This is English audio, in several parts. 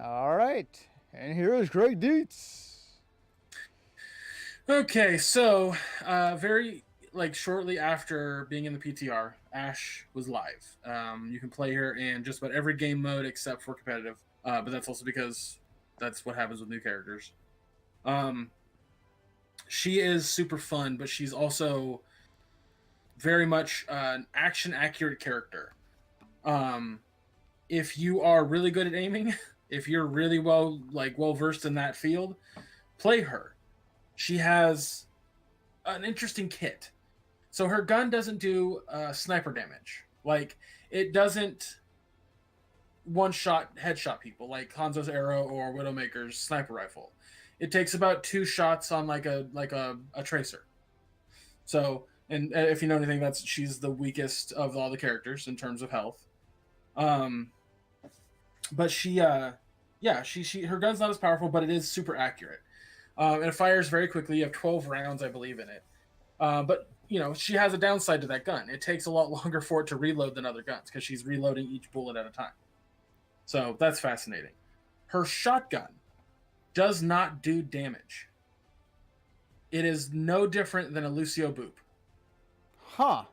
All right, and here is Gregg Dietz. Okay, so very like shortly after being in the PTR, Ashe was live. You can play her in just about every game mode except for competitive, but that's also because that's what happens with new characters. Um, she is super fun, but she's also very much an action accurate character. Um, if you are really good at aiming, if you're really well versed in that field, play her. She has an interesting kit. So her gun doesn't do sniper damage. Like it doesn't one shot headshot people like Hanzo's arrow or Widowmaker's sniper rifle. It takes about two shots on like a tracer. So and if you know anything, that's she's the weakest of all the characters in terms of health. Um, but she her gun's not as powerful, but it is super accurate. And it fires very quickly. You have 12 rounds, I believe, in it. But she has a downside to that gun. It takes a lot longer for it to reload than other guns because she's reloading each bullet at a time. So that's fascinating. Her shotgun does not do damage. It is no different than a Lucio Boop. Huh.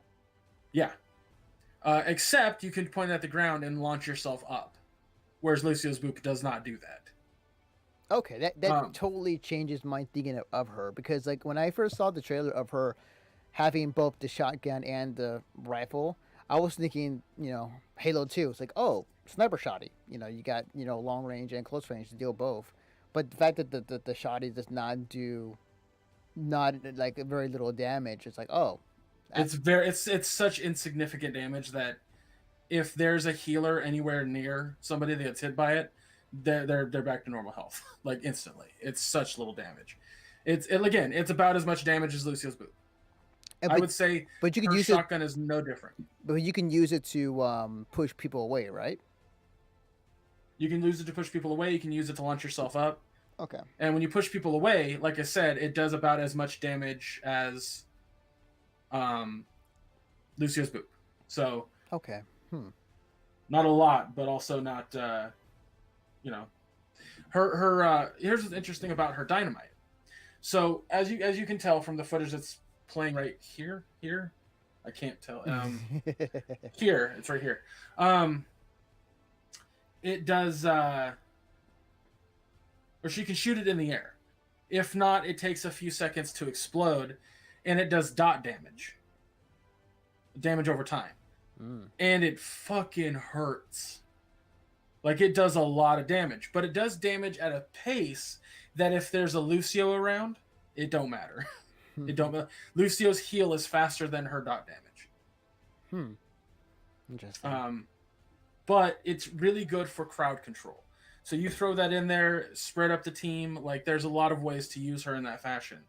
Yeah. Except you can point it at the ground and launch yourself up, whereas Lucio's Boop does not do that. Okay, that Um, totally changes my thinking of her because like when I first saw the trailer of her having both the shotgun and the rifle, I was thinking, Halo 2. It's like, oh, sniper shotty. You got, long range and close range to deal both. But the fact that the shotty does not do not like very little damage, it's like, oh, that, it's such insignificant damage that if there's a healer anywhere near somebody that gets hit by it, they're back to normal health like instantly. It's such little damage. It's about as much damage as Lucio's boot. and I would say but you can her use it, shotgun is no different. but you can use it to push people away, right? You can use it to push people away. You can use it to launch yourself up. Okay. And when you push people away, like I said, it does about as much damage as um, Lucio's boot. So Okay. Hmm. not a lot, but also not you know her here's what's interesting about her dynamite. So as you can tell from the footage that's playing right here, I can't tell. Here, it's right here. Um, it does, or she can shoot it in the air. If not, it takes a few seconds to explode, and it does dot damage over time, Mm. and it fucking hurts. Like it does a lot of damage, but it does damage at a pace that if there's a Lucio around, it don't matter. It don't. Lucio's heal is faster than her dot damage. Hmm. Interesting. Um, but it's really good for crowd control. So you throw that in there, spread up the team. Like there's a lot of ways to use her in that fashion.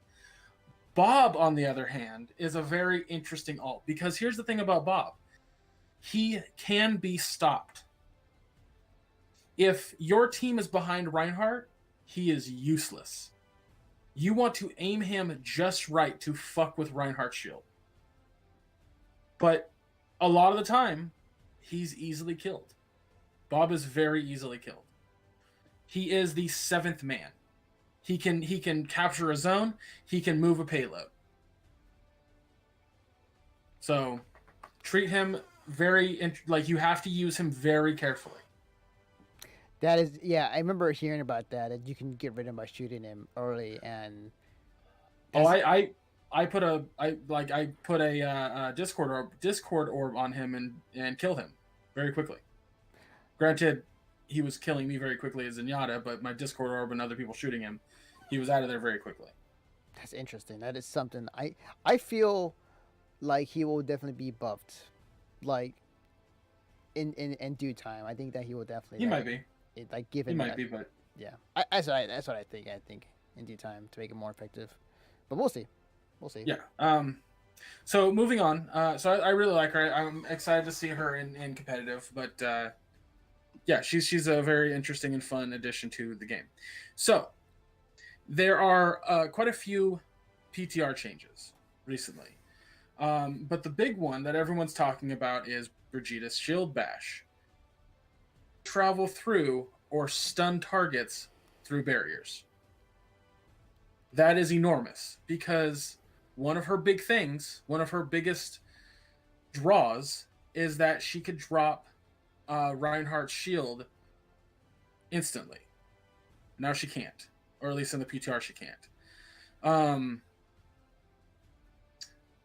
Bob, on the other hand, is a very interesting alt because here's the thing about Bob: he can be stopped. If your team is behind Reinhardt, he is useless. You want to aim him just right to fuck with Reinhardt's shield. But a lot of the time, he's easily killed. Bob is very easily killed. He is the seventh man. He can capture a zone. He can move a payload. So treat him like you have to use him very carefully. That is, yeah, I remember hearing about that. That you can get rid of him by shooting him early, and Oh, that's I put a Discord orb on him and killed him very quickly. Granted, he was killing me very quickly as Zenyatta, but my Discord orb and other people shooting him, he was out of there very quickly. that's interesting. That is something I feel like he will definitely be buffed, like in due time. I think that he will definitely He might be. like He given might that. be, but Yeah, that's what I think. I think in due time to make it more effective, but we'll see. We'll see. yeah. So moving on. So I really like her. I'm excited to see her in competitive, but yeah, she's a very interesting and fun addition to the game. So there are quite a few PTR changes recently, but the big one that everyone's talking about is Brigitta's Shield Bash. Travel through or stun targets through barriers. That is enormous because one of her big things, one of her biggest draws, is that she could drop Reinhardt's shield instantly. Now she can't, or at least in the PTR she can't.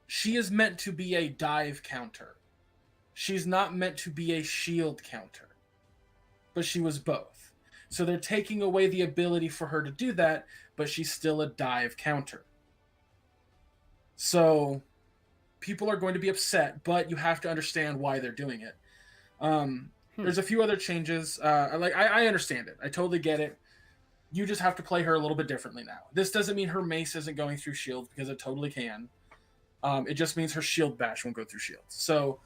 She is meant to be a dive counter. She's not meant to be a shield counter, but she was both. So they're taking away the ability for her to do that, but she's still a dive counter. So people are going to be upset, but you have to understand why they're doing it. There's a few other changes. I understand it. I totally get it. You just have to play her a little bit differently now. This doesn't mean her mace isn't going through shields, because it totally can. It just means her shield bash won't go through shields. So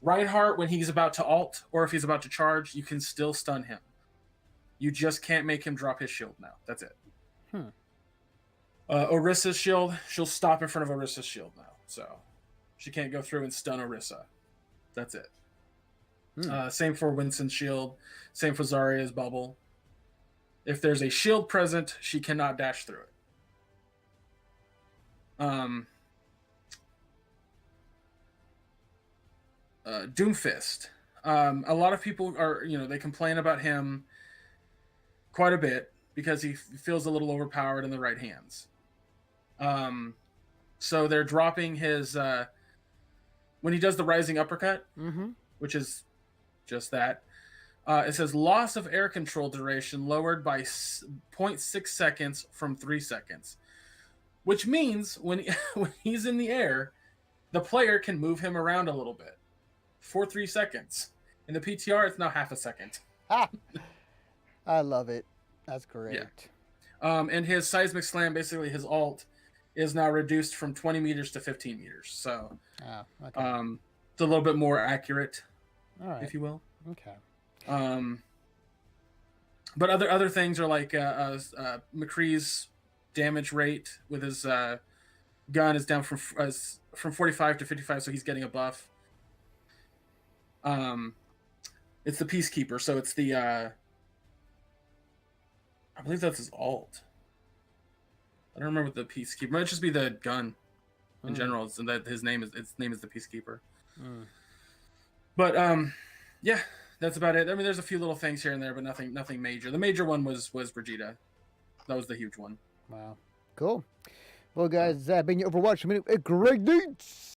Reinhardt, when he's about to ult, or if he's about to charge, you can still stun him. You just can't make him drop his shield now. That's it. Orissa's shield, she'll stop in front of Orissa's shield now. So she can't go through and stun Orisa. That's it. Same for Winston's shield. Same for Zarya's bubble. If there's a shield present, she cannot dash through it. Doomfist. A lot of people are, they complain about him quite a bit because he feels a little overpowered in the right hands. So they're dropping his when he does the rising uppercut, which is just that. It says loss of air control duration lowered by 0.6 seconds from 3 seconds, which means when he's in the air, the player can move him around a little bit for 3 seconds. In the PTR, it's now half a second. I love it. That's great. Yeah. And his seismic slam, basically his ult, is now reduced from 20 meters to 15 meters. So it's a little bit more accurate, if you will. Okay. But other things are like McCree's damage rate with his gun is down from 45 to 55, so he's getting a buff. It's the Peacekeeper, so it's the I believe that's his alt. I don't remember what the Peacekeeper. It might just be the gun in general, and that his name is the Peacekeeper. But yeah, that's about it. I mean, there's a few little things here and there, but nothing major. The major one was Brigitte. That was the huge one. Wow, cool. Well, guys, been your Overwatch minute. Gregg Dietz.